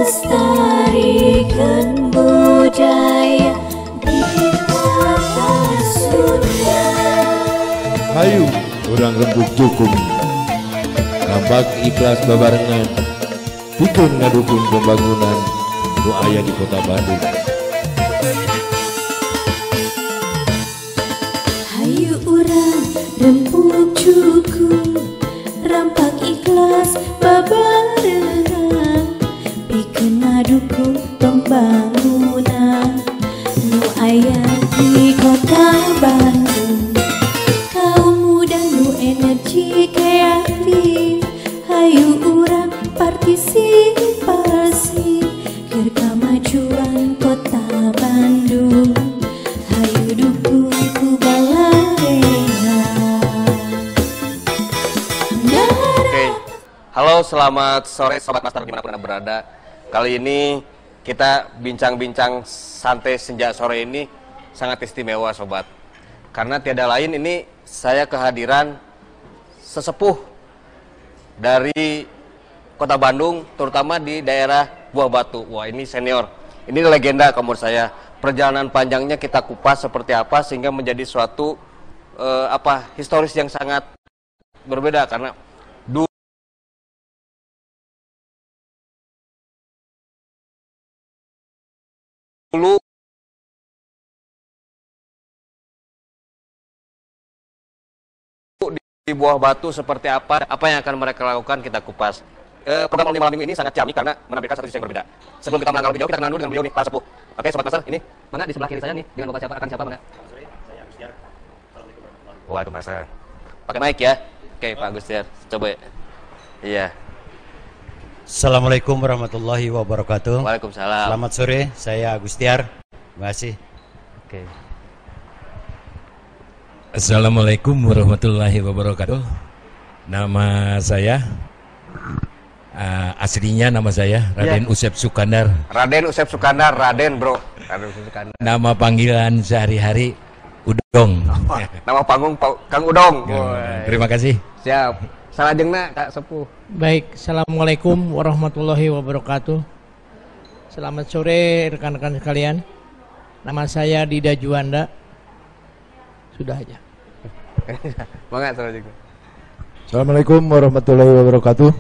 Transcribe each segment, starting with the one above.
Lestarikan budaya di tanah Sunda. Hayu orang rembuk jukung nampak ikhlas babarengan pikun ngadukung pembangunan nu aya di kota Bandung. Hayu urang rembuk jukung rampak ikhlas babarengan pikeun ngadukung pembangunan nu aya di kota Bandung. Kaum muda nu energi kreatif hayu urang partisipasi keur kamajuan kota Bandung. Hayu dukung ku balareha. Oke, halo selamat sore Sobat Master dimanapun Anda berada. Kali ini kita bincang-bincang santai senja sore ini sangat istimewa Sobat. Karena tiada lain ini saya kehadiran sesepuh dari kota Bandung, terutama di daerah Buah Batu. Wah, ini senior, ini legenda menurut saya. Perjalanan panjangnya kita kupas seperti apa sehingga menjadi suatu historis yang sangat berbeda karena dulu di Buah Batu seperti apa yang akan mereka lakukan kita kupas. Program malam minggu ini sangat ciamik karena menampilkan satu sisi yang berbeda. Sebelum kita menangkap video, kita kenal dulu dengan beliau nih, Pak Sepuh. Oke, Sobat Master, ini mana di sebelah kiri saya nih dengan Bapak siapa? Akan siapa mana? Saya Agustiar. Waduh, Masa. Pakai mic ya. Oke, Pak Agustiar, coba ya. Iya. Assalamualaikum warahmatullahi wabarakatuh. Waalaikumsalam. Selamat sore, saya Agustiar. Terima kasih. Oke. Assalamualaikum warahmatullahi wabarakatuh. Nama saya aslinya nama saya Raden Usep Sukandar. Raden Usep Sukandar, Raden bro. Raden Usep Sukandar. Nama panggilan sehari-hari Udong. Nama panggung Kang Udong. Terima kasih. Siap. Salajengna Kak Sepuh. Baik, assalamualaikum warahmatullahi wabarakatuh. Selamat sore rekan-rekan sekalian. Nama saya Dida Juanda. Sudah aja. Mangga salajengna. Assalamualaikum warahmatullahi wabarakatuh.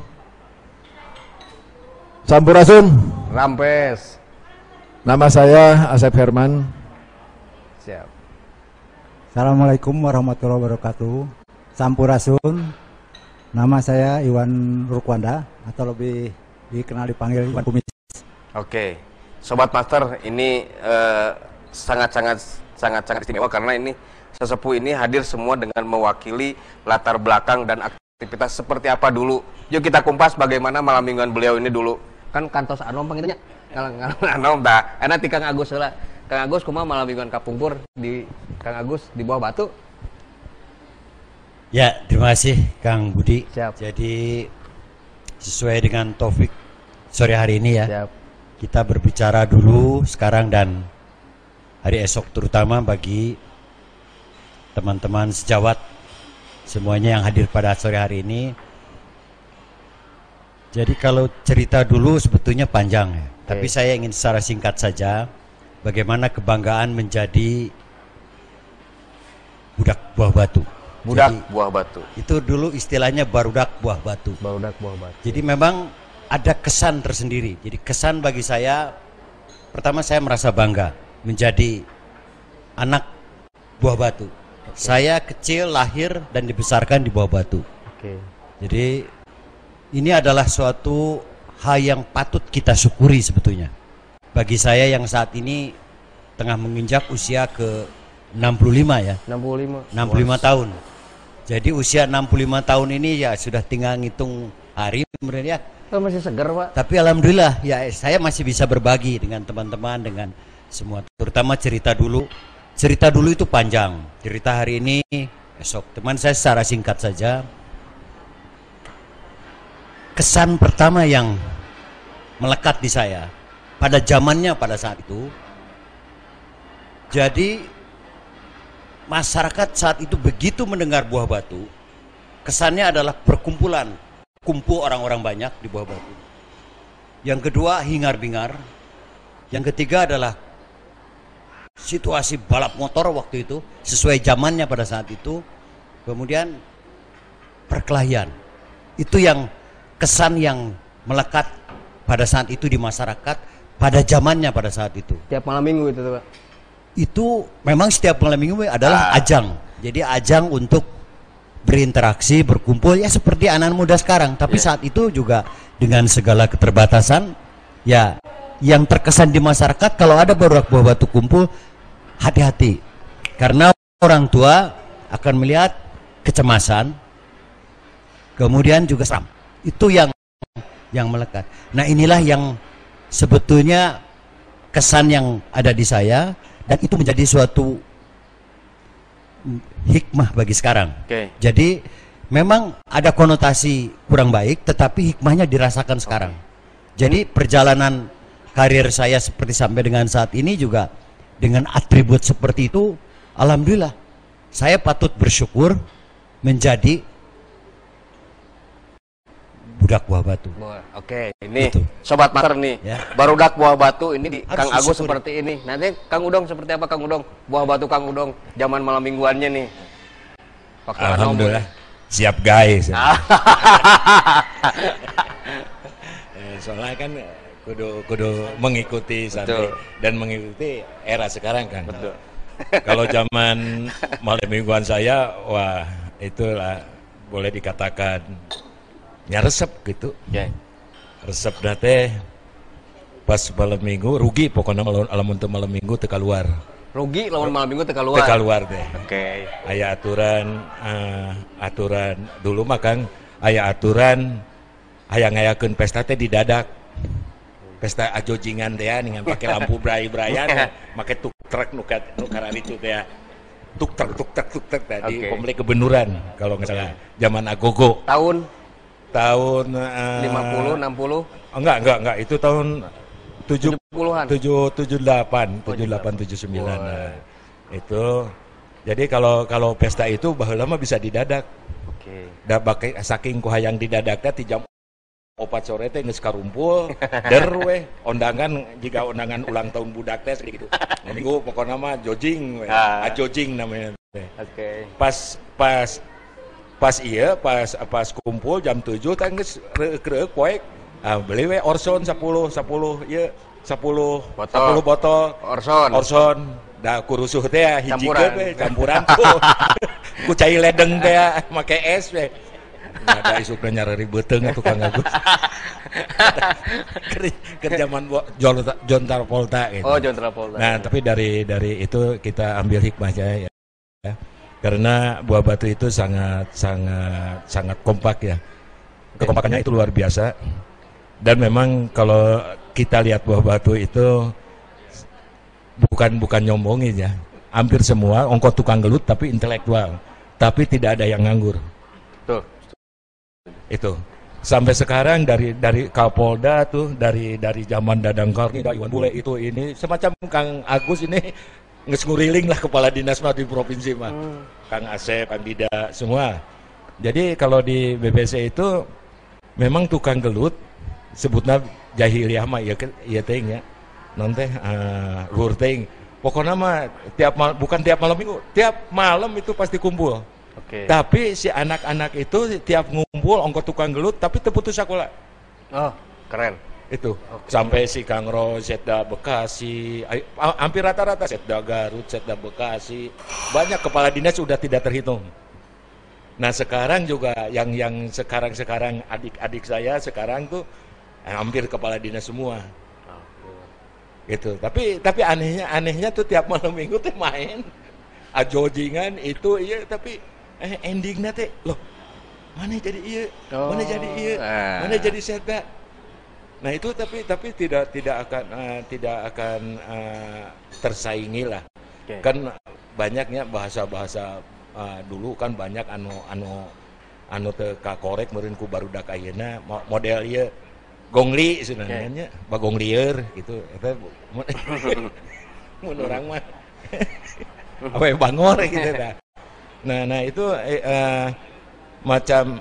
Sampurasun. Rampes. Nama saya Asep Herman. Siap. Assalamualaikum warahmatullahi wabarakatuh. Sampurasun. Nama saya Iwan Rukwanda atau lebih dikenal dipanggil Iwan Kumis. Oke. Sobat Master, ini sangat istimewa karena ini sesepuh ini hadir semua dengan mewakili latar belakang dan aktivitas seperti apa dulu. Yuk kita kumpas bagaimana malam mingguan beliau ini dulu. Kan kantos anom pangitnya. Anom dah. Enak ti Kang Agus heula. Kang Agus kumaha malam mingguan kapungkur di Kang Agus di Buah Batu. Ya, terima kasih Kang Budi. Siap. Jadi sesuai dengan topik sore hari ini ya. Siap. Kita berbicara dulu sekarang dan hari esok, terutama bagi teman-teman sejawat semuanya yang hadir pada sore hari ini. Jadi kalau cerita dulu sebetulnya panjang ya. Tapi saya ingin secara singkat saja bagaimana kebanggaan menjadi budak Buah Batu. Budak Jadi, Buah Batu. itu dulu istilahnya barudak Buah Batu. Barudak Buah Batu. Jadi memang ada kesan tersendiri. Jadi kesan bagi saya, pertama saya merasa bangga menjadi anak Buah Batu. Saya kecil lahir dan dibesarkan di Buah Batu. Oke. Jadi ini adalah suatu hal yang patut kita syukuri sebetulnya. Bagi saya yang saat ini tengah menginjak usia ke 65 ya. 65 tahun. Jadi usia 65 tahun ini ya sudah tinggal ngitung hari kemudian ya Oh, masih segar, Pak. Tapi alhamdulillah ya saya masih bisa berbagi dengan teman-teman, dengan semua, terutama cerita dulu. Cerita dulu itu panjang, cerita hari ini, esok. Teman saya secara singkat saja. Kesan pertama yang melekat di saya pada zamannya pada saat itu, jadi masyarakat saat itu begitu mendengar Buah Batu, kesannya adalah perkumpulan, kumpul orang-orang banyak di Buah Batu. Yang kedua, hingar-bingar. Yang ketiga adalah situasi balap motor waktu itu sesuai zamannya pada saat itu. Kemudian perkelahian. Itu yang kesan yang melekat pada saat itu di masyarakat pada zamannya pada saat itu. Tiap malam minggu itu, Pak. Itu memang setiap malam minggu adalah ajang. Jadi ajang untuk berinteraksi, berkumpul ya seperti anak muda sekarang. Tapi saat itu juga dengan segala keterbatasan, ya yang terkesan di masyarakat kalau ada Buah Batu kumpul, hati-hati. Karena orang tua akan melihat kecemasan, kemudian juga seram. Itu yang melekat. Nah inilah yang sebetulnya kesan yang ada di saya, dan itu menjadi suatu hikmah bagi sekarang. Jadi memang ada konotasi kurang baik, tetapi hikmahnya dirasakan sekarang. Jadi perjalanan karir saya seperti sampai dengan saat ini juga dengan atribut seperti itu, alhamdulillah saya patut bersyukur menjadi budak Buah Batu. Oke, ini Sobat Master nih, barudak Buah Batu ini di Kang Agus seperti ini. Nanti Kang Udong seperti apa Kang Udong? Buah Batu Kang Udong zaman malam mingguannya nih. Alhamdulillah siap guys. Soalnya kan kudu mengikuti santai dan mengikuti era sekarang kan. Betul. Kalau zaman malam mingguan saya, wah itulah boleh dikatakan nyaresep gitu. Resep date pas malam minggu rugi pokoknya malam untuk malam minggu teka luar. Rugi lawan malam minggu teka luar. Teka luar deh. Aya aturan dulu mah Kang, aya aturan aya ngayakeun pesta teh didadak. Pesta ajojingan teh dengan pakai lampu bray-brayan, make tuk truk nu kararitu teh. Tuk truk tadi komplek kebenuran kalau nggak salah zaman Agogo. Tahun 50, 60? Enggak, itu tahun 70-an. 78, 79. Nah, itu jadi kalau pesta itu baheula mah bisa didadak. Da bake saking ku hayang didadak teh ti jam 4 sore teh geus karumpul, der we ondangan jika ondangan ulang tahun budak teh gitu. Minggu pokokna mah jojing we. Ajojing namanya teh. Pas kumpul jam 7 teh geus reueuk poek. Beli we Orson 10 ieu 10 botol Orson. Da kurusuh teh hijikeun we campuran ku cai ledeng teh make es we. Ada isukna nyarari beuteng atuh Kang Agus. Kerjaman John Travolta gitu. Oh, John Travolta. Nah, tapi dari itu kita ambil hikmahnya ya. Karena Buah Batu itu sangat kompak ya. Kekompakannya itu luar biasa. Dan memang kalau kita lihat Buah Batu itu bukan nyombongin ya. Hampir semua ongkos tukang gelut tapi intelektual. Tapi tidak ada yang nganggur. Tuh. Itu. Sampai sekarang dari Kapolda tuh dari zaman Dadang Karni, Iwan Bule itu ini semacam Kang Agus ini nguriling lah kepala dinas mah di provinsi mah. Kang Asep, Kang Dida, semua. Jadi kalau di BBC itu memang tukang gelut sebutnya jahiliyah mah ieu teh nya. Non teh luhur teh. Pokoknya mah bukan tiap malam minggu, tiap malam itu pasti kumpul. Tapi si anak-anak itu tiap ngumpul ongkos tukang gelut tapi teu putus sekolah. Oh, keren. Itu sampai si Kang Ro, Setda Bekasi, hampir rata-rata Setda Garut, Setda Bekasi, banyak kepala dinas sudah tidak terhitung. Nah sekarang juga yang sekarang adik-adik saya sekarang tuh hampir kepala dinas semua. Gitu. Tapi anehnya tuh tiap malam minggu tuh main ajojingan itu iya tapi endingnya teh loh mana jadi iya, mana jadi iya, mana jadi Setda. Nah itu tapi tidak akan tersaingi lah. Oke. Kan banyaknya bahasa dulu kan banyak anu teu kakorek meureun ku barudak ayeuna model ieu gongli sebenarnya bagong lieur gitu eta mun urang mah apa ya bangor gitu dah. Nah itu macam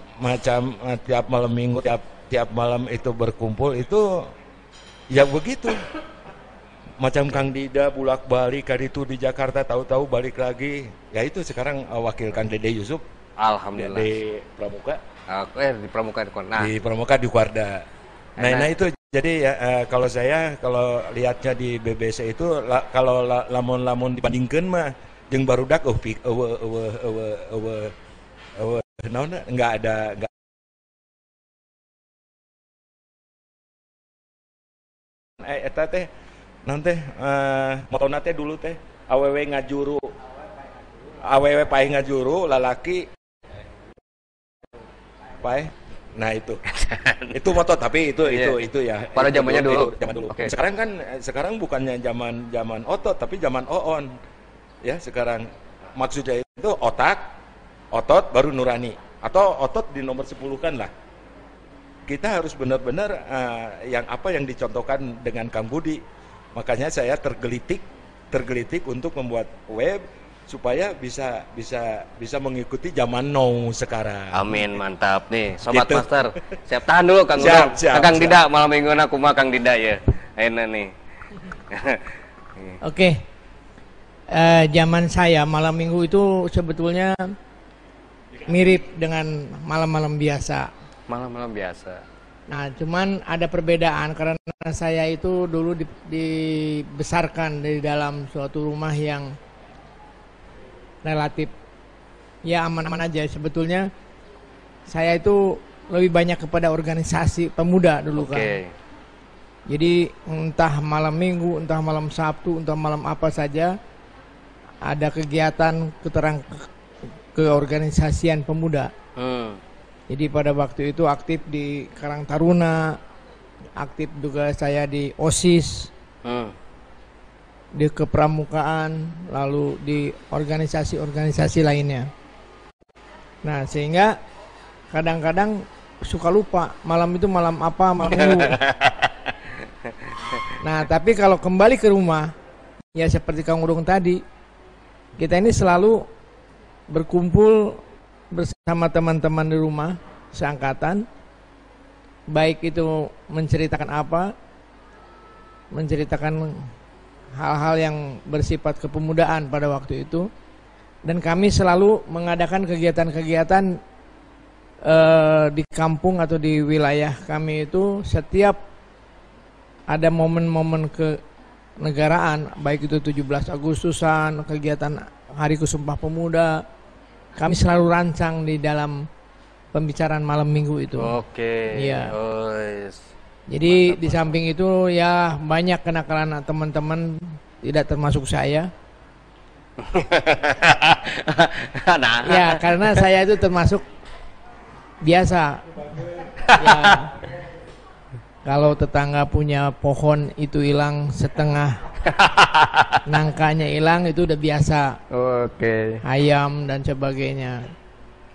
tiap malam minggu tiap malam itu berkumpul itu ya begitu. Macam Kang Dida bulak-balik kali itu di Jakarta, tahu-tahu balik lagi. Ya itu sekarang wakil Kang Dede Yusuf. Alhamdulillah. Di Pramuka. Di Pramuka Di Pramuka di Kuarda. Nah itu jadi ya kalau lihatnya di BBC itu kalau lamun dibandingkeun mah jeung barudak naon enggak ada eta teh nanti motona teh dulu teh awewe pae ngajuru lalaki pae. Nah itu moto tapi itu ya pada zamannya dulu. Okay. Sekarang bukannya zaman otot tapi zaman oon ya sekarang. Maksudnya itu otot baru nurani atau otot di nomor 10 kan lah. Kita harus benar-benar yang dicontohkan dengan Kang Budi. Makanya saya tergelitik untuk membuat web supaya bisa mengikuti zaman now sekarang. Amin, mantap nih Sobat gitu. Master. Siap tahan dulu Kang Udang. Kang Dida malam mingguana kumaha Kang Dida ya. Ayeuna nih. Oke. Zaman saya malam minggu itu sebetulnya mirip dengan malam-malam biasa. Malam-malam biasa. Nah, cuman ada perbedaan karena saya itu dulu dibesarkan di dalam suatu rumah yang relatif ya aman-aman aja. Sebetulnya saya itu lebih banyak kepada organisasi pemuda dulu kan. Jadi entah malam minggu, entah malam Sabtu, entah malam apa saja ada kegiatan keorganisasian pemuda. Jadi pada waktu itu aktif di Karang Taruna, aktif juga saya di OSIS, di kepramukaan, lalu di organisasi-organisasi lainnya. Nah sehingga kadang-kadang suka lupa malam itu malam apa, malam minggu. Nah tapi kalau kembali ke rumah, ya seperti Kang Udung tadi, kita ini selalu berkumpul bersama teman-teman di rumah seangkatan, baik itu menceritakan hal-hal yang bersifat kepemudaan pada waktu itu, dan kami selalu mengadakan kegiatan-kegiatan di kampung atau di wilayah kami itu setiap ada momen-momen kenegaraan, baik itu 17 Agustusan, kegiatan Hari Sumpah Pemuda. Kami selalu rancang di dalam pembicaraan malam minggu itu. Oke. Iya. Mantap, Jadi di samping itu ya banyak kenakalan teman-teman, tidak termasuk saya. Nah. Ya karena saya itu termasuk biasa. Ya, kalau tetangga punya pohon itu hilang setengah, nangkanya hilang itu udah biasa. Ayam dan sebagainya.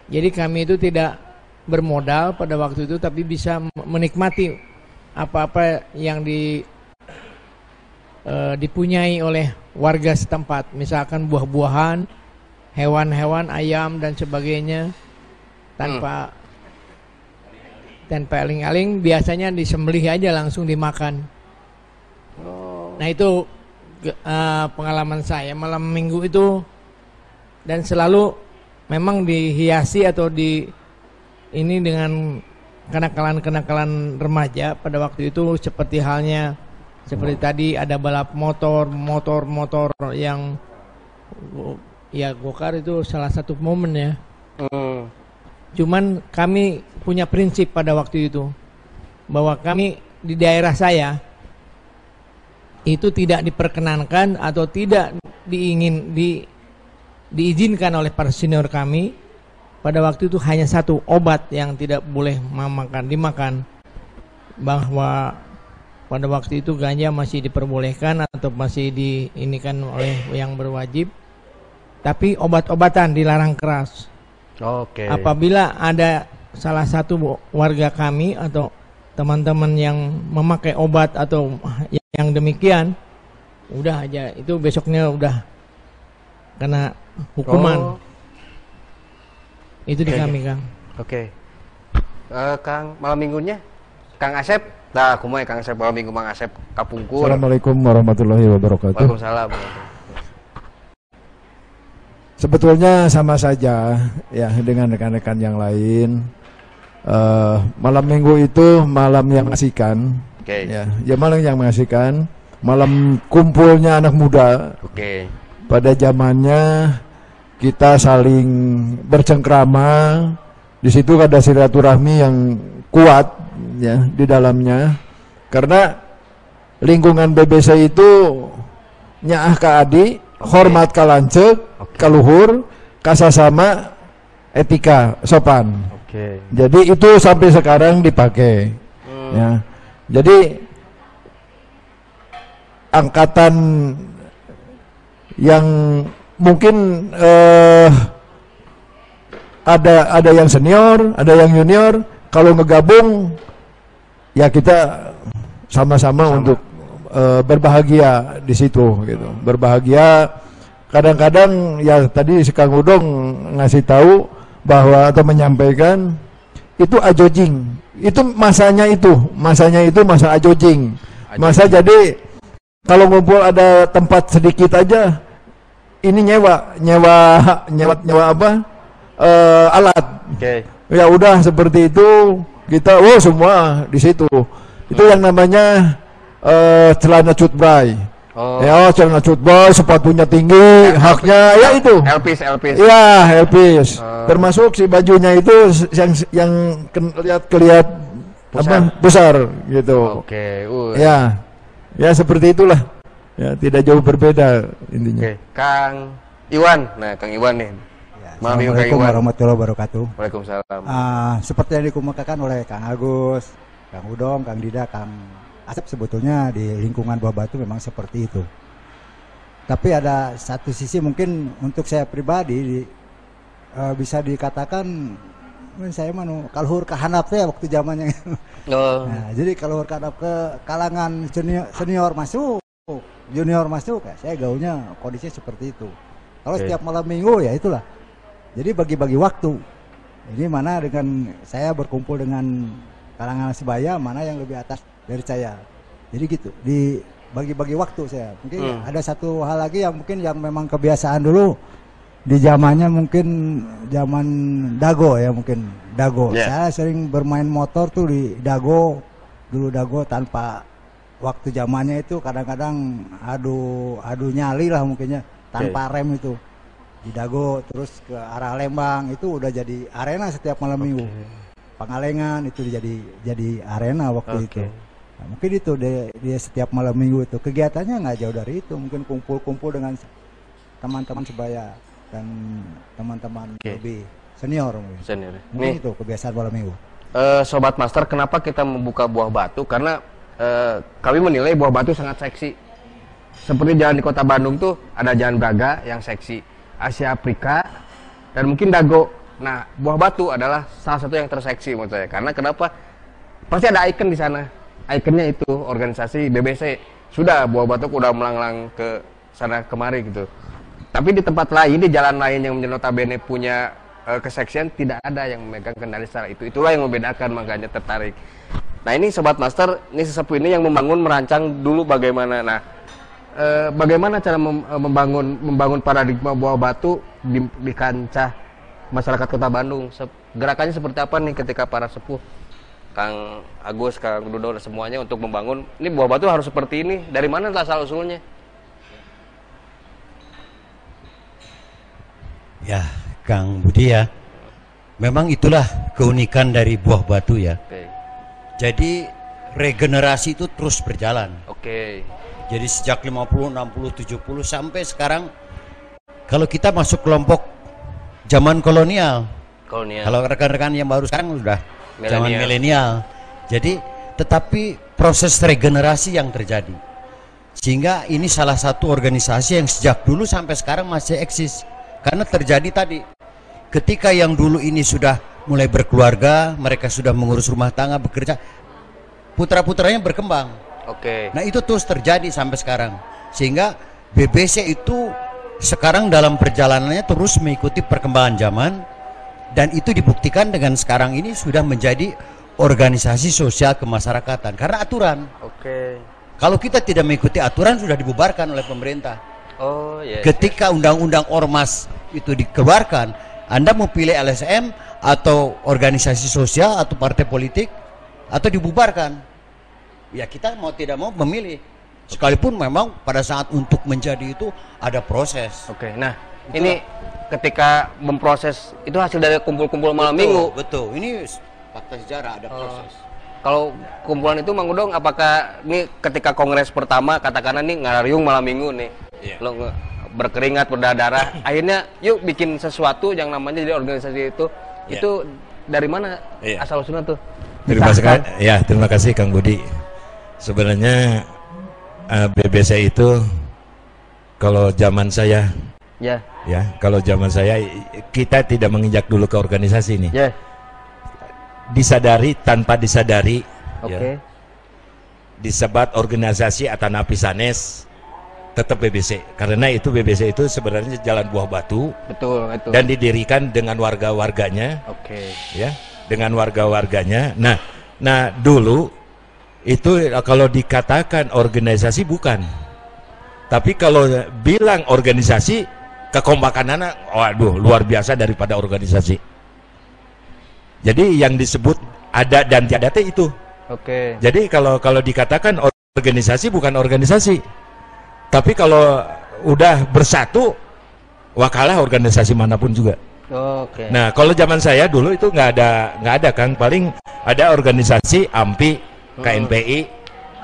Jadi kami itu tidak bermodal pada waktu itu, tapi bisa menikmati apa-apa yang dipunyai oleh warga setempat. Misalkan buah-buahan, hewan-hewan, ayam dan sebagainya, tanpa eling-eling, biasanya disembelih aja langsung dimakan. Nah itu pengalaman saya malam minggu itu, dan selalu memang dihiasi atau ini dengan kenakalan-kenakalan remaja pada waktu itu, seperti halnya seperti tadi ada balap motor yang ya gokar itu salah satu momen ya. Cuman kami punya prinsip pada waktu itu bahwa kami di daerah saya itu tidak diperkenankan atau tidak diizinkan oleh para senior kami. Pada waktu itu hanya satu obat yang tidak boleh dimakan, bahwa pada waktu itu ganja masih diperbolehkan atau masih diinikan oleh yang berwajib, tapi obat-obatan dilarang keras. Oke. Apabila ada salah satu warga kami atau teman-teman yang memakai obat atau yang demikian, udah aja itu besoknya udah kena hukuman. Itu di kami, Kang. Oke. Kang, malam minggunya Kang Asep. Nah, kumaha Kang Asep malam minggu Mang Asep kapungkur. Assalamualaikum warahmatullahi wabarakatuh. Waalaikumsalam. Sebetulnya sama saja ya dengan rekan-rekan yang lain. Malam minggu itu malam yang mengasihkan. Oke. Ya malam yang mengasihkan, malam kumpulnya anak muda. Oke. Pada zamannya kita saling bercengkrama. Di situ ada silaturahmi yang kuat ya di dalamnya. Karena lingkungan BBC itu nyaah ka adi, hormat ka lanceuk, ka luhur, kasasama, etika, sopan. Oke. Jadi itu sampai sekarang dipakai. Ya. Jadi angkatan yang mungkin ada yang senior, ada yang junior. Kalau ngegabung, ya kita sama-sama untuk berbahagia di situ, gitu. Berbahagia. Kadang-kadang ya tadi si Kang Udong ngasih tahu bahwa atau menyampaikan itu ajojing. Itu masanya itu masa ajojing. Masa jadi kalau ngumpul ada tempat sedikit aja, ini nyewa apa? Alat. Oke. Ya udah seperti itu kita semua di situ. Itu yang namanya celana cutbray. Ya celana cutbray, sepatunya tinggi, haknya ya itu. Elpis. Iya, elpis. Termasuk si bajunya itu yang kelihatan apa? Besar gitu. Oke. Ya. Ya seperti itulah. Ya tidak jauh berbeda intinya. Oke. Kang Iwan. Nah, Kang Iwan nih. Assalamualaikum warahmatullahi wabarakatuh. Waalaikumsalam. Seperti yang dikemukakan oleh Kang Agus, Kang Udong, Kang Dida, Kang Asep, sebetulnya di lingkungan Buah Batu memang seperti itu. Tapi ada satu sisi mungkin untuk saya pribadi bisa dikatakan saya kalhur kahanap ya waktu zamannya. Nah, jadi kalhur kahanap ke kalangan senior masuk, junior masuk, ya, saya gaulnya kondisinya seperti itu. Kalau setiap malam minggu ya itulah. Jadi bagi-bagi waktu. Ini mana dengan saya berkumpul dengan kalangan sebaya, mana yang lebih atas dari saya. Jadi gitu, dibagi-bagi waktu saya. Mungkin ada satu hal lagi yang mungkin yang memang kebiasaan dulu di zamannya mungkin zaman Dago ya mungkin Dago. Saya sering bermain motor tuh di Dago, dulu Dago tanpa waktu zamannya itu kadang-kadang adu nyali lah mungkinnya tanpa rem itu. Di Dago terus ke arah Lembang itu udah jadi arena setiap malam minggu. Pangalengan itu jadi arena waktu itu. Nah, mungkin itu dia setiap malam minggu itu kegiatannya nggak jauh dari itu, mungkin kumpul-kumpul dengan teman-teman sebaya dan teman-teman lebih senior mungkin. Mungkin itu kebiasaan malam minggu. Sobat Master, kenapa kita membuka Buah Batu? Karena kami menilai Buah Batu sangat seksi. Seperti jalan di kota Bandung tuh ada Jalan Braga yang seksi, Asia Afrika, dan mungkin Dago. Nah, Buah Batu adalah salah satu yang terseksi menurut saya. Karena kenapa? Pasti ada ikon di sana. Ikonnya itu organisasi BBC. Sudah Buah Batu udah melanglang ke sana kemari gitu. Tapi di tempat lain, di jalan lain yang notabene punya keseksian, tidak ada yang memegang kendali secara itu. Itulah yang membedakan, makanya tertarik. Nah, ini Sobat Master, ini sesepuh ini yang merancang dulu bagaimana. Nah, bagaimana cara membangun paradigma Buah Batu di kancah masyarakat Kota Bandung? Gerakannya seperti apa nih ketika para sepuh, Kang Agus, Kang Dudo, dan semuanya untuk membangun ini Buah Batu harus seperti ini? Dari mana asal usulnya? Ya, Kang Budi ya, memang itulah keunikan dari Buah Batu ya. Jadi regenerasi itu terus berjalan. Jadi sejak 50, 60, 70 sampai sekarang, kalau kita masuk kelompok zaman kolonial. Kalau rekan-rekan yang baru sekarang sudah zaman milenial. Jadi tetapi proses regenerasi yang terjadi. Sehingga ini salah satu organisasi yang sejak dulu sampai sekarang masih eksis. Karena terjadi tadi, ketika yang dulu ini sudah mulai berkeluarga, mereka sudah mengurus rumah tangga, bekerja, putra-putranya berkembang. Oke. Nah itu terus terjadi sampai sekarang. Sehingga BBC itu sekarang dalam perjalanannya terus mengikuti perkembangan zaman. Dan itu dibuktikan dengan sekarang ini sudah menjadi organisasi sosial kemasyarakatan. Karena aturan. Oke. Kalau kita tidak mengikuti aturan sudah dibubarkan oleh pemerintah. Oh iya. Ketika undang-undang ormas itu dikeluarkan, Anda mau pilih LSM atau organisasi sosial atau partai politik atau dibubarkan. Ya kita mau tidak mau memilih. Sekalipun memang pada saat untuk menjadi itu ada proses. Oke. Nah, ini ketika memproses itu hasil dari kumpul-kumpul malam minggu. Betul. Ini fakta sejarah, ada proses. Kalau kumpulan itu Mang Udong, apakah ini ketika kongres pertama katakanlah nih ngarariung malam minggu nih, lo berkeringat berdarah, akhirnya yuk bikin sesuatu yang namanya jadi organisasi itu dari mana asal usulnya tuh? Terima kasih Kang Budi. Sebenarnya BBC itu kalau zaman saya, kalau zaman saya kita tidak menginjak dulu ke organisasi ini. Disadari tanpa disadari, disebat organisasi Atanapi Sanes, tetap BBC. Karena itu BBC itu sebenarnya Jalan Buah Batu, betul. Dan didirikan dengan warga-warganya, dengan warga-warganya. Nah dulu itu kalau dikatakan organisasi bukan, tapi kalau bilang organisasi, kekompakan anak, waduh luar biasa daripada organisasi. Jadi yang disebut ada dan tiada itu. Jadi kalau dikatakan organisasi bukan organisasi, tapi kalau udah bersatu, wakalah organisasi manapun juga. Nah kalau zaman saya dulu itu nggak ada Kang, paling ada organisasi AMPI, KNPI,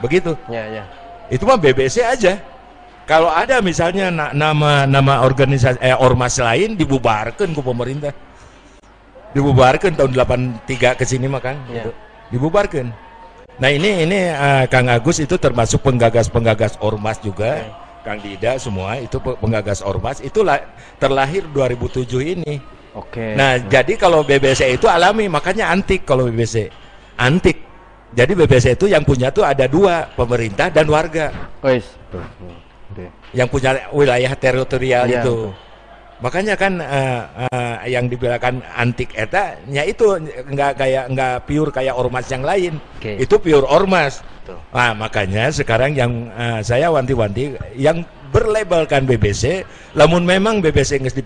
begitu. Itu mah BBC aja. Kalau ada misalnya nama organisasi ormas lain dibubarkan ke pemerintah. Dibubarkan tahun 83 ke sini mah Kang, gitu. Dibubarkan. Nah ini Kang Agus itu termasuk penggagas ormas juga, Kang Dida semua itu penggagas ormas, itu terlahir 2007 ini. Nah jadi kalau BBC itu alami, makanya antik kalau BBC, antik. Jadi BBC itu yang punya tuh ada dua, pemerintah dan warga. Yang punya wilayah teritorial itu. Makanya kan yang dibilangkan antik eta nya itu nggak pure kayak ormas yang lain. Itu pure ormas. Nah makanya sekarang yang saya wanti-wanti yang berlabelkan BBC, lamun memang BBC nges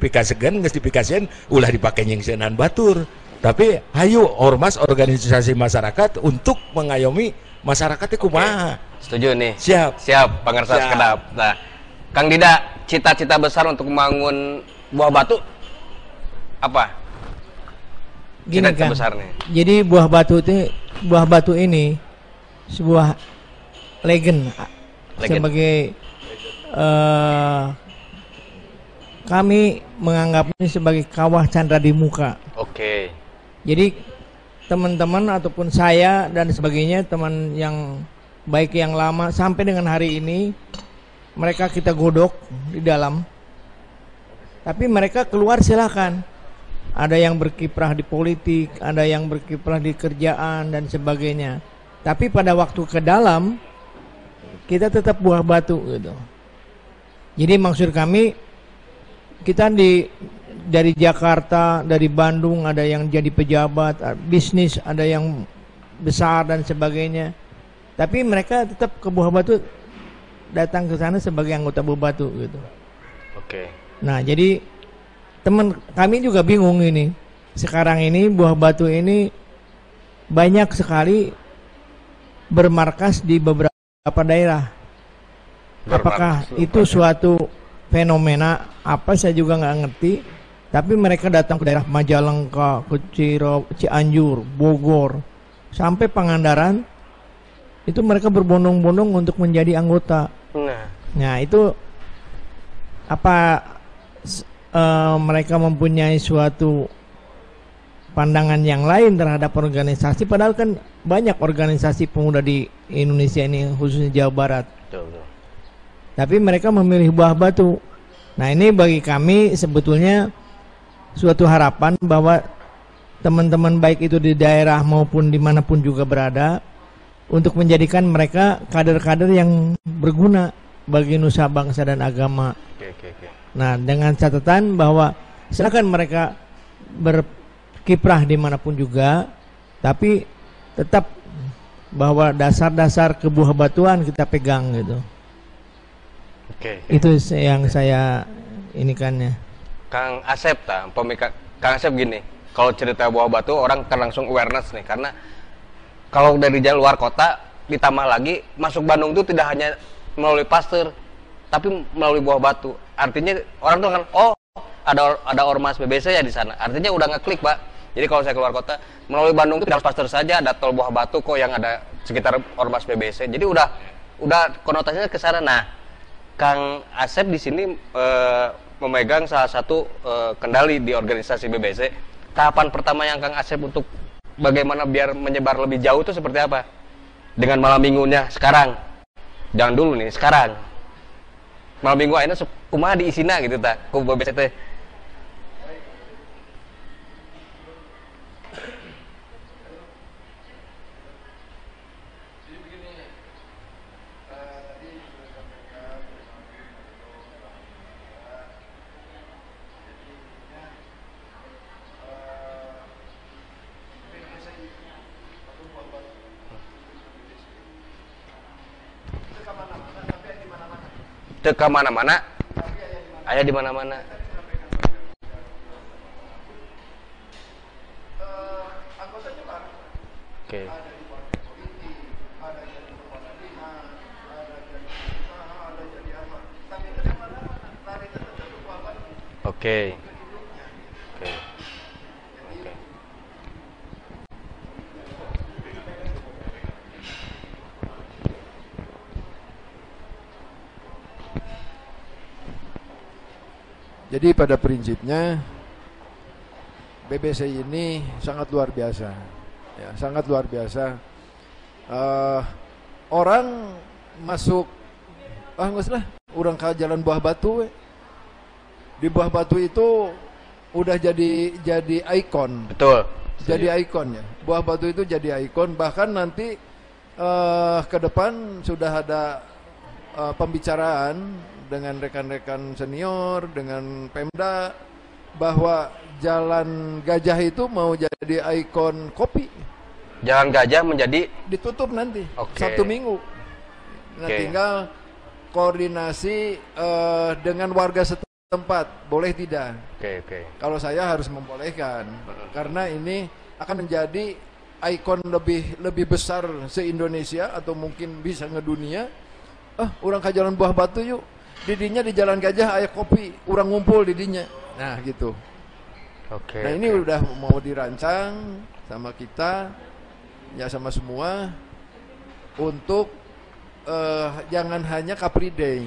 dipikasien ulah dipakai nyingsenan batur. Tapi hayu ormas organisasi masyarakat untuk mengayomi masyarakat itu kumaha. Setuju nih. Siap Pangersa Sekedap. Nah Kang Dida, cita-cita besar untuk membangun Buah Batu apa? Gini Kang, besarnya. Jadi Buah Batu ini sebuah legend. Sebagai kami menganggapnya sebagai kawah candra di muka. Jadi teman-teman ataupun saya dan sebagainya, teman yang baik yang lama sampai dengan hari ini, mereka kita godok di dalam. Tapi mereka keluar silakan. Ada yang berkiprah di politik, ada yang berkiprah di kerjaan dan sebagainya. Tapi pada waktu ke dalam, kita tetap Buah Batu gitu. Jadi maksud kami, kita dari Jakarta, dari Bandung, ada yang jadi pejabat, bisnis, ada yang besar dan sebagainya. Tapi mereka tetap ke Buah Batu, datang ke sana sebagai anggota Buah Batu gitu. Nah jadi teman kami juga bingung ini. Sekarang ini Buah Batu ini banyak sekali bermarkas di beberapa daerah. Apakah itu suatu fenomena apa saya juga nggak ngerti. Tapi mereka datang ke daerah Majalengka, ke Cianjur, Bogor, sampai Pangandaran. Itu mereka berbondong-bondong untuk menjadi anggota. Nah itu apa mereka mempunyai suatu pandangan yang lain terhadap organisasi, padahal kan banyak organisasi pemuda di Indonesia ini, khususnya Jawa Barat. Betul. Tapi mereka memilih Buah Batu. Nah, ini bagi kami sebetulnya suatu harapan bahwa teman-teman baik itu di daerah maupun dimanapun juga berada, untuk menjadikan mereka kader-kader yang berguna bagi nusa bangsa dan agama. Oke. Nah, dengan catatan bahwa silakan mereka berkiprah dimanapun juga, tapi tetap bahwa dasar-dasar kebuah batuan kita pegang gitu. Oke. Itu yang saya inikannya. Kang Asep Kang Asep gini, kalau cerita Buah Batu orang kan langsung awareness nih, karena kalau dari luar kota ditambah lagi masuk Bandung itu tidak hanya melalui Pasteur, tapi melalui Buah Batu. Artinya orang tuh kan, oh ada ormas BBC ya di sana. Artinya udah ngeklik, Pak. Jadi kalau saya keluar kota melalui Bandung itu tidak harus Pasteur saja, ada tol Buah Batu kok yang ada sekitar ormas BBC. Jadi udah konotasinya ke sana. Nah, Kang Asep di sini memegang salah satu kendali di organisasi BBC. Tahapan pertama yang Kang Asep untuk bagaimana biar menyebar lebih jauh itu seperti apa? Dengan malam minggunya sekarang. Jangan dulu nih, sekarang. Malam minggu akhirnya kumaha diisina gitu ta, ku BBC teh. Teka mana-mana, ayah di mana-mana. Oke. Oke. Jadi pada prinsipnya BBC ini sangat luar biasa, ya, sangat luar biasa. Orang masuk, nggak salah, orang ke Jalan Buah Batu, di Buah Batu itu udah jadi ikon. Betul. Jadi ikon ya. Buah Batu itu jadi ikon. Bahkan nanti ke depan sudah ada pembicaraan dengan rekan-rekan senior, dengan Pemda, bahwa Jalan Gajah itu mau jadi ikon kopi. Jalan Gajah menjadi ditutup nanti, Sabtu Minggu. Nah, tinggal koordinasi dengan warga setempat, boleh tidak? Oke. Kalau saya harus membolehkan, karena ini akan menjadi ikon lebih besar se-Indonesia atau mungkin bisa ngedunia. Orang ke Jalan Buah Batu yuk. Didinya di Jalan Gajah ayah kopi, orang ngumpul didinya. Nah, gitu. Oke. Nah, ini udah mau dirancang sama kita, ya sama semua, untuk jangan hanya Capri Day.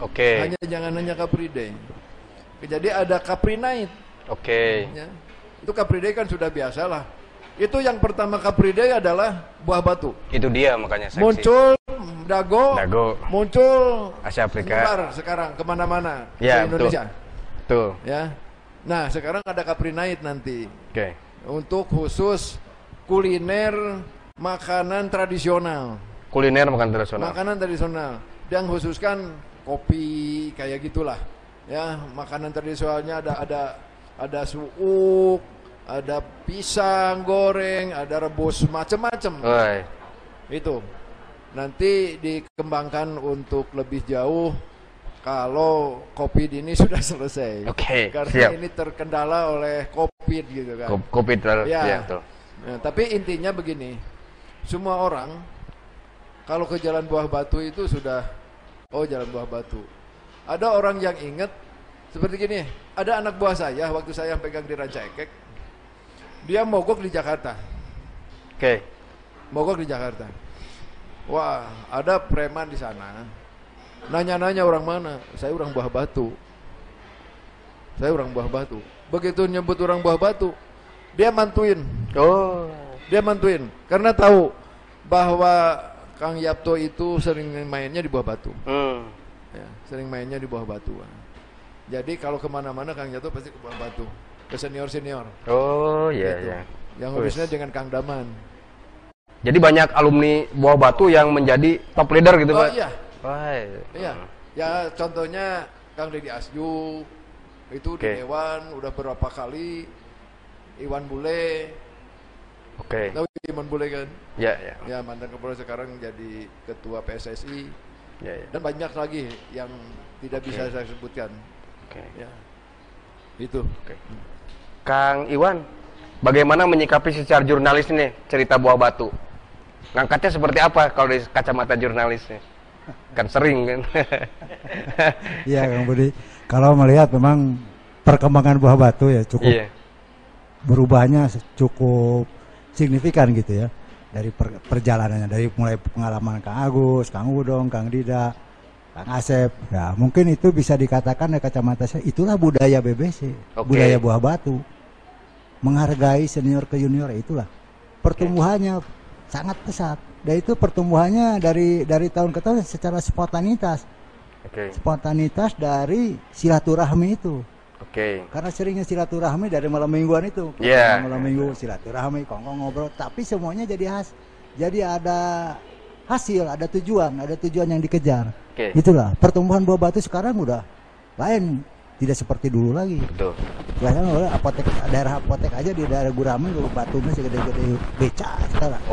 Oke. Jangan hanya Capri Day. Jadi ada Capri Night. Oke. Ya. Itu Capri Day kan sudah biasa lah. Itu yang pertama Capri Day adalah Buah Batu. Itu dia makanya seksi. Muncul Dago, muncul Asia Afrika. Nyebar sekarang kemana-mana ya, di Indonesia. Betul. Ya. Nah, sekarang ada Capri Night nanti. Oke. Untuk khusus kuliner makanan tradisional. Makanan tradisional. Yang khususkan kopi kayak gitulah. Ya, makanan tradisionalnya ada suuk, ada pisang goreng, ada rebus macam-macam. Itu nanti dikembangkan untuk lebih jauh kalau COVID ini sudah selesai. Oke, karena siap. ini terkendala oleh COVID gitu kan. COVID ya. Betul. Nah, tapi intinya begini, semua orang kalau ke Jalan Buah Batu itu sudah, Jalan Buah Batu. Ada orang yang ingat seperti gini, ada anak buah saya waktu saya pegang di Ranca Ekek, dia mogok di Jakarta. Oke. Mogok di Jakarta. Wah, ada preman di sana. Nanya-nanya orang mana? Saya orang Buah Batu. Begitu nyebut orang Buah Batu, dia mantuin. Oh. Dia mantuin karena tahu bahwa Kang Yapto itu sering mainnya di Buah Batu. Ya, sering mainnya di Buah Batu. Jadi kalau kemana-mana Kang Yapto pasti ke Buah Batu, ke senior-senior. Oh iya Gitu. iya. Yang habisnya dengan Kang Daman. Jadi banyak alumni Buah Batu yang menjadi top leader gitu, Oh Pak? iya, Wah, iya. Ya contohnya Kang Deddy Asju itu Oke. di Dewan udah berapa kali. Iwan Bule, Oke. tahu Iwan Bule kan? Ya, ya. Ya mantan Kapolri sekarang jadi ketua PSSI. Ya, ya. Dan banyak lagi yang tidak Oke. bisa saya sebutkan. Oke. Ya, itu. Oke. Kang Iwan, bagaimana menyikapi secara jurnalis ini cerita Buah Batu? Ngangkatnya seperti apa kalau dari kacamata jurnalisnya? Kan sering kan? Iya Kang Budi, kalau melihat memang perkembangan Buah Batu ya cukup Iya. berubahnya cukup signifikan gitu ya dari perjalanannya, dari mulai pengalaman Kang Agus, Kang Udong, Kang Dida, Kang Asep. Ya mungkin itu bisa dikatakan dari kacamata saya itulah budaya BBC, Oke. budaya Buah Batu, menghargai senior ke junior, itulah pertumbuhannya sangat pesat. Dan itu pertumbuhannya dari tahun ke tahun secara spontanitas. Oke. Spontanitas dari silaturahmi itu. Oke. Karena seringnya silaturahmi dari malam mingguan itu. Iya. Malam minggu silaturahmi, kongkong ngobrol, tapi semuanya jadi ada hasil, ada tujuan yang dikejar. Oke. Itulah pertumbuhan Buah Batu sekarang udah lain, tidak seperti dulu lagi. Betul. Sekarang oleh apotek, daerah apotek aja di daerah Gurami batunya segede-gede beca sekarang.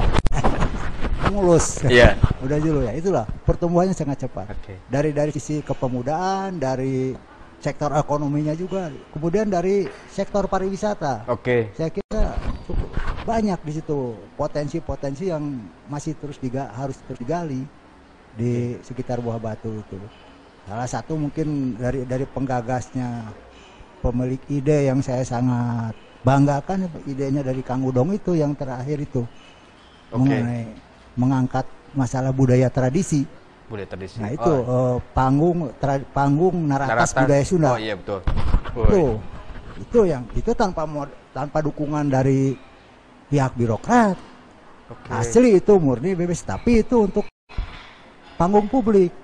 Mulus. Iya. Udah dulu ya. Itulah pertumbuhannya sangat cepat. Oke. Dari sisi kepemudaan, dari sektor ekonominya juga, kemudian dari sektor pariwisata. Oke. Saya kira cukup banyak di situ potensi-potensi yang masih harus terus digali di sekitar Buah Batu itu. Salah satu mungkin dari penggagasnya, pemilik ide yang saya sangat banggakan, idenya dari Kang Udong itu yang terakhir itu. Oke. Mengenai mengangkat masalah budaya tradisi. Budaya tradisi. Nah itu panggung Naratas budaya Sunda. Oh iya betul. Itu tanpa dukungan dari pihak birokrat. Oke. Asli itu murni bebas, tapi itu untuk panggung publik.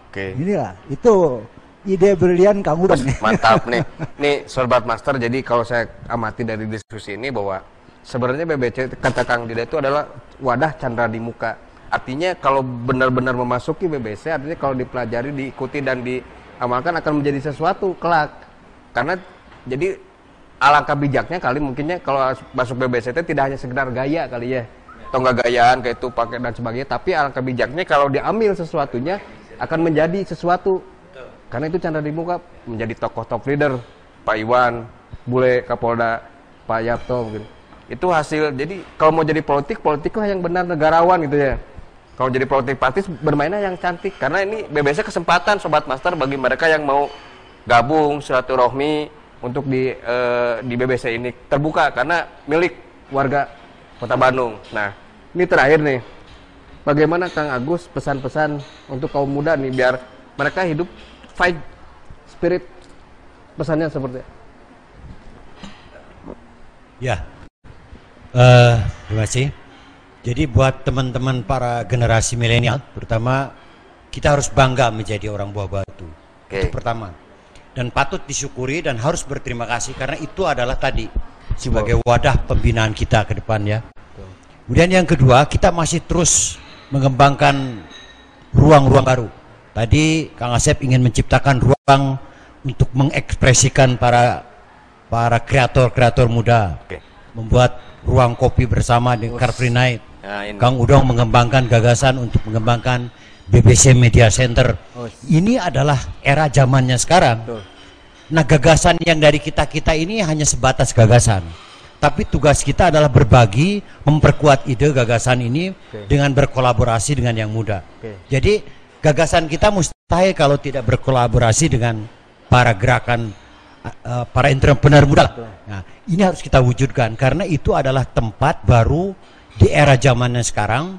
Oke. Inilah itu ide brilian Kang Udong. Mantap nih. Nih Sobat Master, jadi kalau saya amati dari diskusi ini bahwa sebenarnya BBC kata Kang Dida itu adalah wadah candra di muka. Artinya kalau benar-benar memasuki BBC, artinya kalau dipelajari, diikuti dan diamalkan akan menjadi sesuatu kelak. Karena jadi alangkah bijaknya kali mungkinnya kalau masuk BBC itu tidak hanya sekedar gaya kali ya. Atau nggak gayaan kayak itu pakai dan sebagainya, tapi alangkah bijaknya kalau diambil sesuatunya akan menjadi sesuatu. Karena itu candra di muka, menjadi tokoh top leader, Pak Iwan, Bule, Kapolda, Pak Yapto mungkin. Itu hasil. Jadi kalau mau jadi politiklah yang benar, negarawan gitu ya. Kalau jadi politik praktis bermainnya yang cantik. Karena ini BBC kesempatan Sobat Master bagi mereka yang mau gabung silaturahmi untuk di BBC ini terbuka karena milik warga Kota Bandung. Nah, ini terakhir nih. Bagaimana Kang Agus pesan-pesan untuk kaum muda nih biar mereka hidup fight spirit, pesannya seperti Ya, terima kasih. Jadi buat teman-teman para generasi milenial, terutama kita harus bangga menjadi orang Buah Batu. Oke. Itu pertama. Dan patut disyukuri dan harus berterima kasih karena itu adalah tadi sebagai wadah pembinaan kita ke depan ya. Kemudian yang kedua, kita masih terus mengembangkan ruang-ruang baru. Tadi Kang Asep ingin menciptakan ruang untuk mengekspresikan para kreator-kreator muda. Oke. Membuat ruang kopi bersama di Car Free Night. Nah, ini. Kang Udong mengembangkan gagasan untuk mengembangkan BBC Media Center. Ini adalah era zamannya sekarang. Betul. Nah, gagasan yang dari kita-kita ini hanya sebatas gagasan. Tapi tugas kita adalah berbagi, memperkuat ide gagasan ini dengan berkolaborasi dengan yang muda. Jadi gagasan kita mustahil kalau tidak berkolaborasi dengan para gerakan para entrepreneur muda. Nah, ini harus kita wujudkan karena itu adalah tempat baru di era zamannya sekarang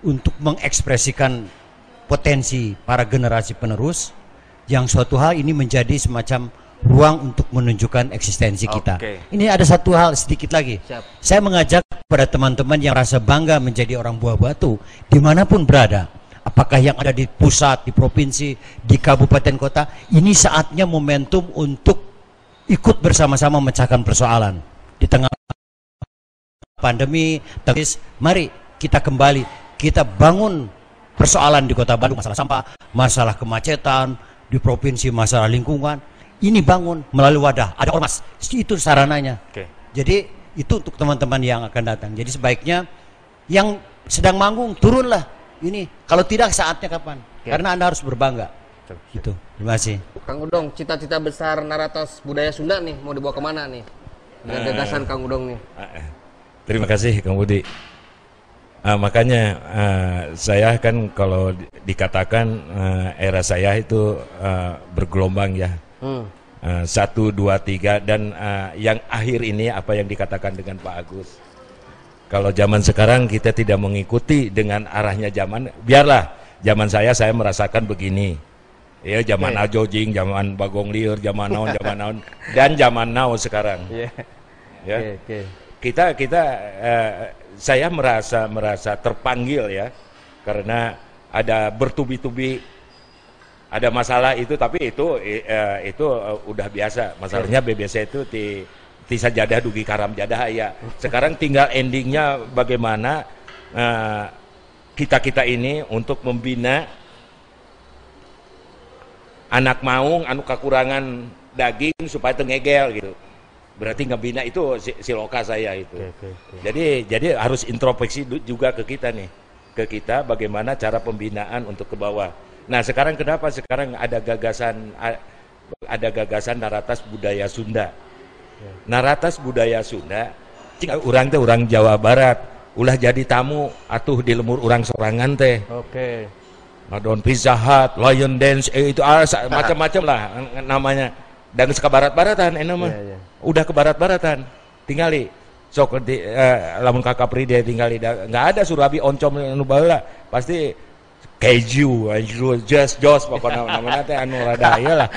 untuk mengekspresikan potensi para generasi penerus yang suatu hal ini menjadi semacam ruang untuk menunjukkan eksistensi kita. Oke. Ini ada satu hal sedikit lagi. Siap. Saya mengajak pada teman-teman yang rasa bangga menjadi orang Buah Batu dimanapun berada. Apakah yang ada di pusat, di provinsi, di kabupaten kota, ini saatnya momentum untuk ikut bersama-sama memecahkan persoalan di tengah pandemi. Mari kita kembali, kita bangun persoalan di Kota Bandung, masalah sampah, masalah kemacetan, di provinsi masalah lingkungan. Ini bangun melalui wadah, ada ormas, itu sarananya. Oke. Jadi itu untuk teman-teman yang akan datang. Jadi sebaiknya yang sedang manggung turunlah. Ini kalau tidak saatnya kapan? Karena Anda harus berbangga. Gitu. Terima kasih. Kang Udong, cita-cita besar Naratas Budaya Sunda nih mau dibawa kemana nih? Dengan gagasan Kang Udong nih. Terima kasih Kang Budi. Makanya saya kan kalau dikatakan era saya itu bergelombang ya. 1, 2, 3 dan yang akhir ini apa yang dikatakan dengan Pak Agus. Kalau zaman sekarang kita tidak mengikuti dengan arahnya zaman, biarlah zaman saya merasakan begini. Ya zaman Ajojing, zaman Bagong Liur, zaman naon dan zaman now sekarang. Ya. Kita saya merasa terpanggil ya karena ada bertubi-tubi ada masalah itu, tapi itu udah biasa. Masalahnya BBC itu ti sajadah dugi karam jadah ya. Sekarang tinggal endingnya bagaimana kita ini untuk membina anak maung anu kekurangan daging supaya tengegel gitu. Berarti ngebina itu siloka saya itu. Jadi harus introspeksi juga ke kita nih, ke kita bagaimana cara pembinaan untuk ke bawah. Nah sekarang kenapa sekarang ada gagasan Naratas Budaya Sunda. Naratas Budaya Sunda, orang teh orang Jawa Barat, ulah jadi tamu atuh di lemur orang sorangan teh. Oke. Ngadon Pizza Hut, Lion Dance, itu macam-macam lah namanya. Dan ke barat-baratan mah. Udah ke barat-baratan. Tingali sok di lamun ka Kapri dia tinggali enggak ada Surabi oncom anu baheula. Pasti keju, jos pokoknya namanya teh anu rada ieu lah.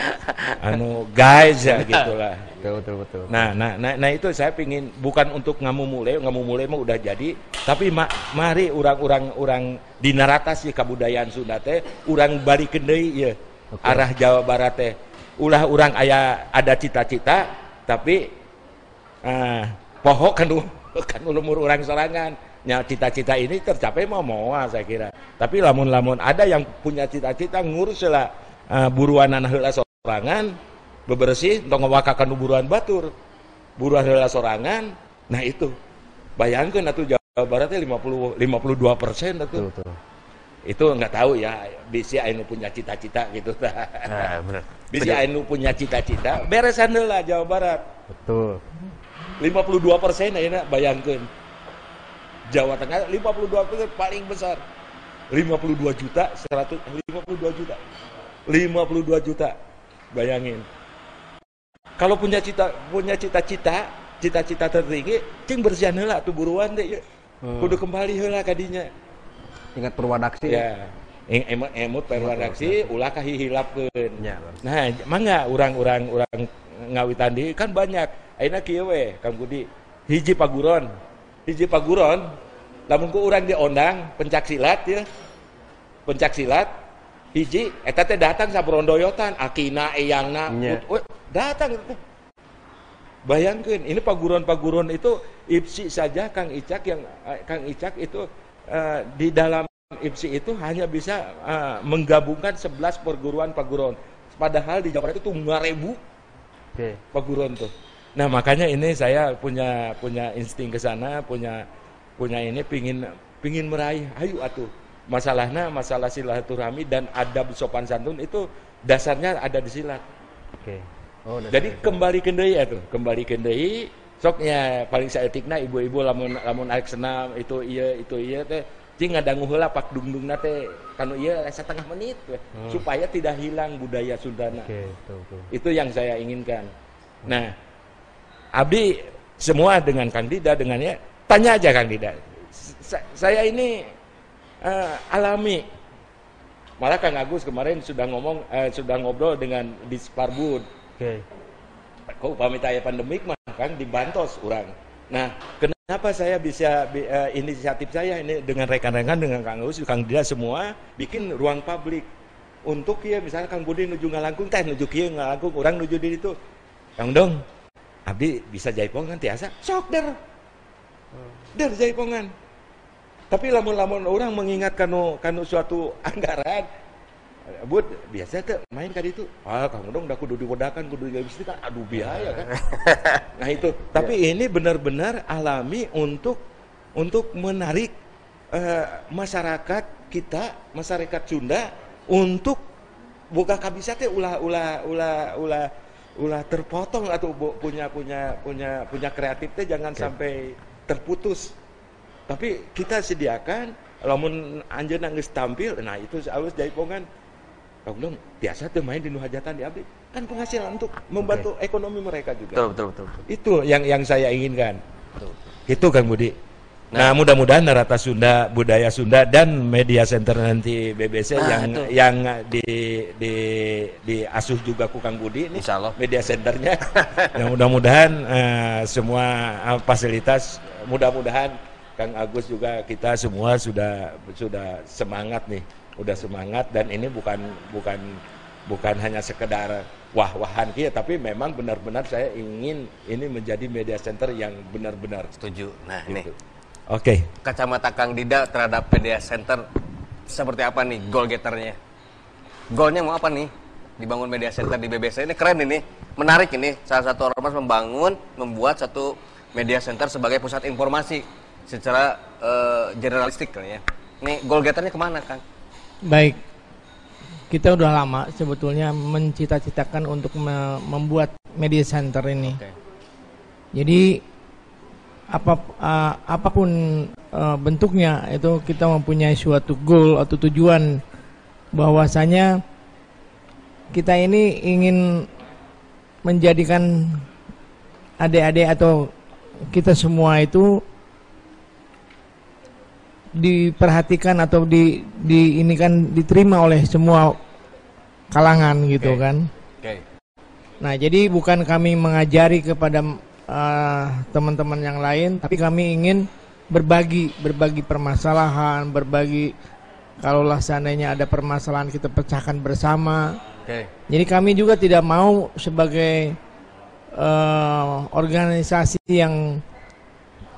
Anu guys ya gitulah. Betul. Nah itu saya pingin bukan untuk ngamumule mah udah jadi, tapi mari orang di Naratas kabudayaan Sunda teh urang balikeun deui ieu arah Jawa Barat teh. Ulah urang ada cita-cita tapi pohok kan umur orang sorangan. Nya cita-cita ini tercapai mau saya kira. Tapi lamun ada yang punya cita-cita ngurus lah buruanan heula sorangan, bebersih tong ngawakakan buruan batur. Buruan heula sorangan. Nah itu. Bayangkeun atuh Jawa Barat teh 52% atuh. Betul. Itu enggak tahu ya, bisa anu punya cita-cita gitu. Nah, benar. Bisa anu punya cita-cita, beresan heula Jawa Barat. Betul. 52% ayeuna bayangkeun. Jawa Tengah 52% paling besar. 52 juta 52 juta. Bayangin. Kalau punya cita-cita tertinggi, cing bersihan heula atuh buruan teh. Kudu kembali heula ka dinya. Ingat perwadaksi ya. Emut perwadaksi ulah kahihilapkeun. Ya, nah, mangga urang ngawitan di kan banyak. Ayeuna kieu we Kang Budi. Hiji paguron. Lamun ku urang diondang pencak silat ya. Pencak silat hiji eta teh datang sabrondoyotan, akina eyangna datang. Bayangkeun ini paguron-paguron itu IPSI saja Kang Icak itu di dalam IPSI itu hanya bisa menggabungkan 11 perguruan paguron. Padahal di Jawa Barat itu 5.000 paguron tuh. Nah makanya ini saya punya insting ke sana, punya ini pingin meraih. Ayo atuh masalah silaturahmi dan adab sopan santun itu dasarnya ada di silat. Jadi kembalikan deui soknya paling saeutikna ibu-ibu lamun arek senam itu iya teh cing ngadangu heula pak dungdungna teh kanu ieu setengah menit supaya tidak hilang budaya Sundana. Itu yang saya inginkan. Nah, abdi semua dengan Kang Dida dengannya tanya aja Kang Dida. Saya ini alami. Malah Kang Agus kemarin sudah ngobrol dengan Disparbud. kok upami aya pandemik mah Kang dibantos orang. Nah, kenapa saya bisa inisiatif saya ini dengan rekan-rekan, dengan Kang Agus, Kang Dida semua bikin ruang publik untuk ya misalnya Kang Budi nuju Ngalangkung teh nuju kieu Ngalangkung, orang nuju di itu. Kang Dong, abdi bisa jaipongan tiasa, sok der jaipongan. Tapi lamun orang mengingat kanu suatu anggaran, Bud, biasa tuh main kali itu. Kang Dong udah kudu diwedakan, kudu dihabiskan, kan aduh biaya kan. Nah itu, tapi ini benar-benar alami untuk menarik masyarakat kita, masyarakat Sunda untuk buka kabisa teh ulah terpotong atau punya kreatif teh jangan sampai terputus. Tapi kita sediakan, lamun anjeunna geus tampil, nah itu halus jaipongan. Kang Dong biasa tuh main di nu hajatan di abdi kan penghasilan untuk membantu ekonomi mereka juga. Betul. Itu yang saya inginkan. Betul. Itu Kang Budi. Nah, mudah-mudahan Narata Sunda, budaya Sunda dan media center nanti BBC yang diasuh juga ku Kang Budi ini media centernya. Yang mudah-mudahan semua fasilitas, mudah-mudahan Kang Agus juga kita semua sudah semangat nih. Udah semangat, dan ini bukan hanya sekedar wah-wahan kia, tapi memang benar-benar saya ingin ini menjadi media center yang benar-benar setuju. Nah gitu. Nih Oke. Kacamata Kang Dida terhadap media center seperti apa nih goal getternya? Goalnya mau apa nih dibangun media center di BBC? Ini keren ini, menarik ini. Salah satu ormas membuat satu media center sebagai pusat informasi secara generalistik ya. Ini goal getternya kemana Kang? Baik, kita udah lama sebetulnya mencita-citakan untuk membuat media center ini. Jadi apapun bentuknya itu kita mempunyai suatu goal atau tujuan bahwasanya kita ini ingin menjadikan adik-adik atau kita semua itu diperhatikan atau ini kan diterima oleh semua kalangan gitu kan. Nah, jadi bukan kami mengajari kepada teman-teman yang lain, tapi kami ingin berbagi permasalahan, kalaulah seandainya ada permasalahan kita pecahkan bersama. Jadi kami juga tidak mau sebagai organisasi yang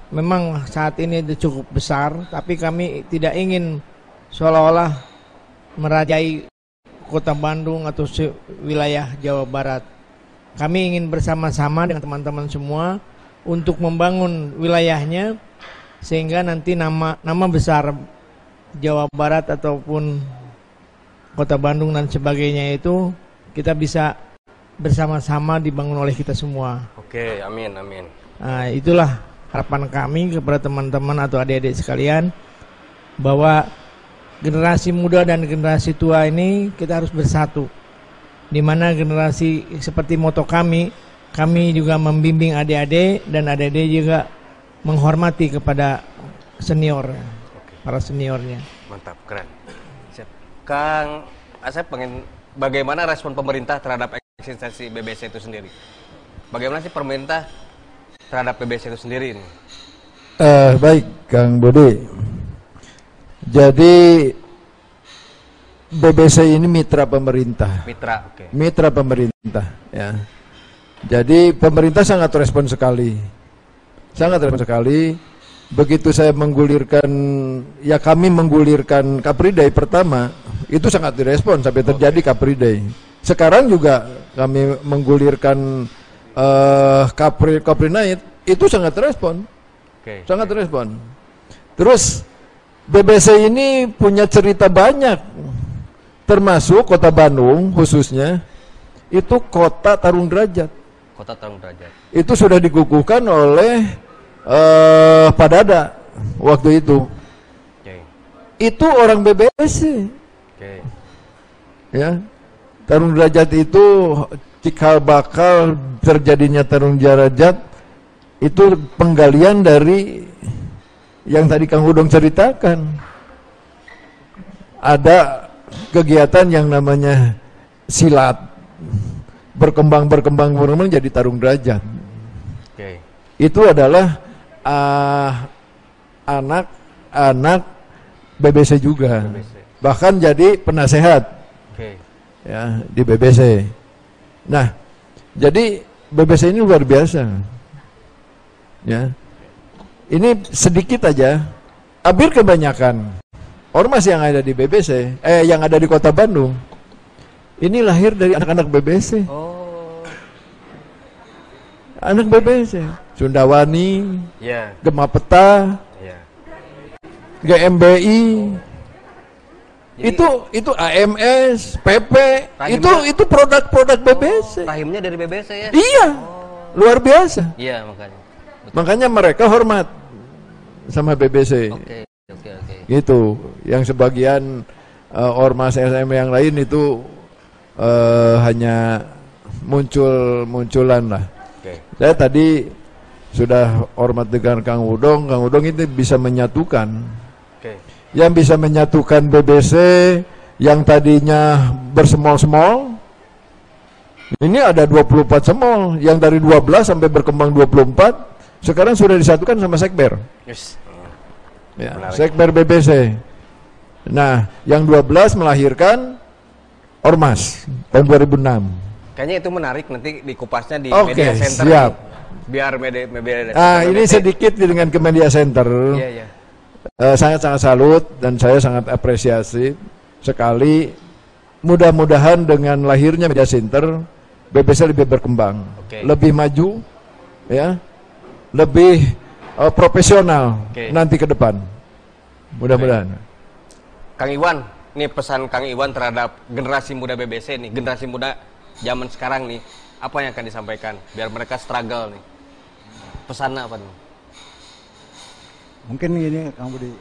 memang saat ini cukup besar, tapi kami tidak ingin seolah-olah merajai kota Bandung atau wilayah Jawa Barat. Kami ingin bersama-sama dengan teman-teman semua untuk membangun wilayahnya, sehingga nanti nama besar Jawa Barat ataupun kota Bandung dan sebagainya itu kita bisa bersama-sama dibangun oleh kita semua. Oke, amin. Nah, itulah harapan kami kepada teman-teman atau adik-adik sekalian, bahwa generasi muda dan generasi tua ini kita harus bersatu. Di mana generasi seperti moto kami juga membimbing adik-adik, dan adik-adik juga menghormati kepada senior, para seniornya. Mantap, keren. Siap. Kang Asep, bagaimana respon pemerintah terhadap eksistensi BBC itu sendiri? Bagaimana sih pemerintah terhadap BBC itu sendiri ini? Baik, Kang Budi. Jadi BBC ini mitra pemerintah. Mitra pemerintah, ya. Jadi pemerintah sangat respon sekali. Begitu saya kami menggulirkan Capri Day pertama, itu sangat direspon sampai terjadi Capri Day. Sekarang juga kami menggulirkan Capri Night, itu sangat respon. Sangat respon. Terus BBC ini punya cerita banyak, termasuk kota Bandung khususnya, itu kota tarung derajat. Itu sudah dikukuhkan oleh Pak Dada waktu itu. Itu orang BBC. Ya, tarung derajat itu cikal bakal terjadinya tarung derajat itu penggalian dari yang tadi Kang Hudong ceritakan. Ada kegiatan yang namanya silat. berkembang jadi tarung derajat. Oke. Itu adalah anak-anak BBC juga. Bahkan jadi penasehat. Oke. Ya, di BBC. Nah, jadi BBC ini luar biasa. Ya. Ini sedikit aja. Hampir kebanyakan ormas yang ada di BBC, yang ada di Kota Bandung, ini lahir dari anak-anak BBC. Oh. Anak BBC. Sundawani, Ya. Gema Peta, Ya. GMBI. Itu AMS, PP, itu produk-produk BBC. Rahimnya dari BBC ya? Iya. Luar biasa. Iya, makanya. Makanya mereka hormat sama BBC. Oke. Gitu. Yang sebagian ormas SM yang lain itu hanya munculan lah. Oke. Saya tadi sudah hormat dengan Kang Udong. Kang Udong itu bisa menyatukan. Oke. Yang bisa menyatukan BBC yang tadinya bersemol-semol. Ini ada 24 semol, yang dari 12 sampai berkembang 24, sekarang sudah disatukan sama Sekber. Yes. Ya, Menarik. Sekber BBC. Nah, yang 12 melahirkan Ormas tahun 2006. Kayaknya itu menarik nanti dikupasnya di Oke, media center. siap. Nih. Biar media Ini sedikit dengan ke media center. Iya. Sangat-sangat salut dan saya sangat apresiasi sekali. Mudah-mudahan dengan lahirnya media center, BBC lebih berkembang, Oke. lebih maju, ya, lebih profesional nanti ke depan. Mudah-mudahan. Kang Iwan, ini pesan Kang Iwan terhadap generasi muda BBC nih, generasi muda zaman sekarang nih, apa yang akan disampaikan biar mereka struggle nih? Pesannya apa nih? Mungkin gini Kang Budi,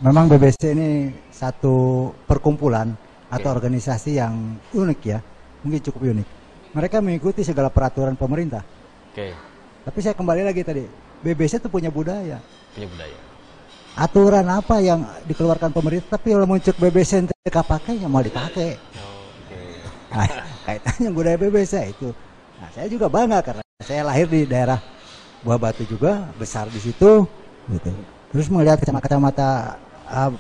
memang BBC ini satu perkumpulan atau organisasi yang unik ya, mungkin cukup unik. Mereka mengikuti segala peraturan pemerintah. Oke. Tapi saya kembali lagi tadi, BBC itu punya budaya. Punya budaya. Aturan apa yang dikeluarkan pemerintah, tapi kalau muncul BBC mereka pakai, ya mau dipakai. Nah, kaitannya budaya BBC itu. Nah, saya juga bangga karena saya lahir di daerah Buah Batu juga, besar di situ. Gitu. Terus melihat kacamata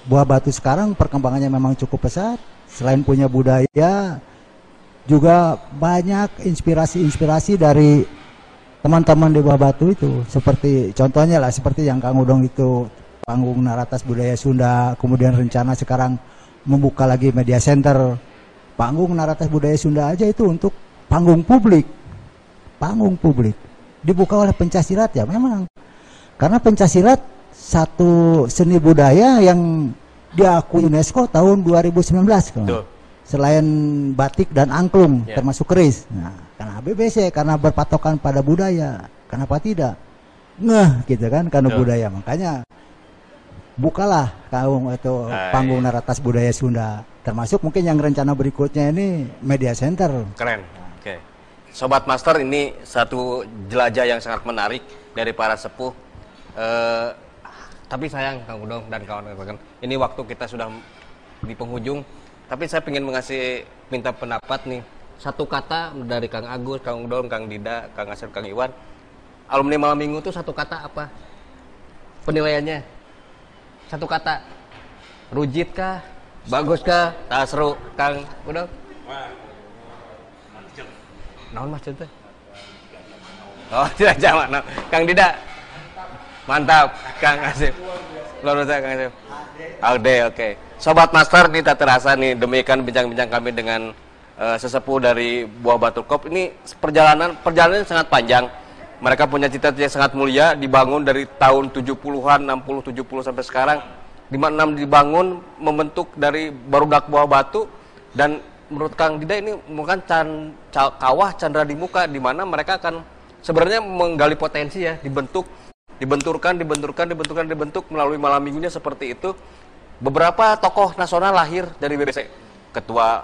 Buah Batu sekarang perkembangannya memang cukup pesat. Selain punya budaya, juga banyak inspirasi-inspirasi dari teman-teman di Buah Batu itu. Seperti contohnya lah, seperti yang Kang Udong itu, panggung Naratas Budaya Sunda, kemudian rencana sekarang membuka lagi media center. Panggung Naratas Budaya Sunda aja itu untuk panggung publik. Panggung publik. Dibuka oleh pencaksilat ya memang. Karena pencaksilat satu seni budaya yang diakui UNESCO tahun 2019 kan. Selain batik dan angklung termasuk keris. Nah, karena BBC karena berpatokan pada budaya. Kenapa tidak? Gitu kan karena budaya. Makanya bukalah panggung Naratas Budaya Sunda. Termasuk mungkin yang rencana berikutnya ini media center. Keren. Oke. Sobat Master, ini satu jelajah yang sangat menarik dari para sepuh. Tapi sayang Kang Udong dan kawan-kawan, ini waktu kita sudah di penghujung. Tapi saya ingin minta pendapat nih. Satu kata dari Kang Agus, Kang Udong, Kang Dida, Kang Asep, Kang Iwan. Alumni Malam Minggu itu satu kata apa? Penilaiannya? Satu kata. Rujit kah? Bagus kah? Tak seru, Kang Udong? Naon mas contoh? Oh tidak jaman. Kang Dida? Mantap, Kang Asep. Luar biasa Kang Asep. Oke. Sobat Master, ini tak terasa nih demikian bincang-bincang kami dengan sesepuh dari Buah Batu Corp. Ini perjalanan sangat panjang. Mereka punya cita-cita yang sangat mulia, dibangun dari tahun 70-an, 60, 70 sampai sekarang. 56 dibangun membentuk dari barudak Buah Batu, dan menurut Kang Dida ini bukan kawah Chandra di muka, di mana mereka akan sebenarnya menggali potensi ya, dibenturkan melalui malam minggunya seperti itu. Beberapa tokoh nasional lahir dari BBC, Ketua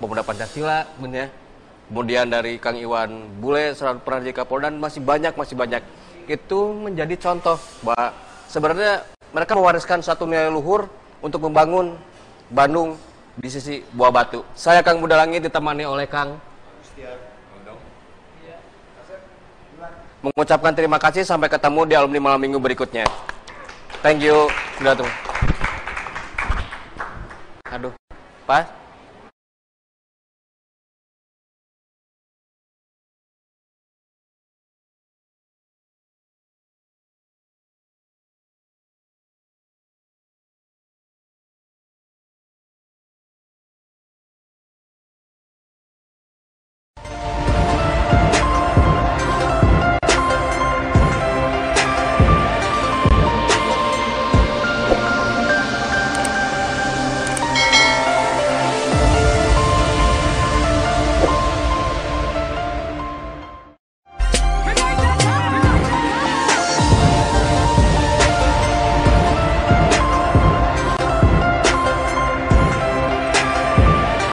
Pemuda Pancasila, kemudian dari Kang Iwan Bule, pernah jadi Kapolda, dan masih banyak. Itu menjadi contoh bahwa sebenarnya mereka mewariskan satu nilai luhur untuk membangun Bandung di sisi Buah Batu. Saya Kang Budha Langit ditemani oleh Kang mengucapkan terima kasih, sampai ketemu di alumni malam minggu berikutnya. Thank you. Sudah tuh. Aduh, Pak.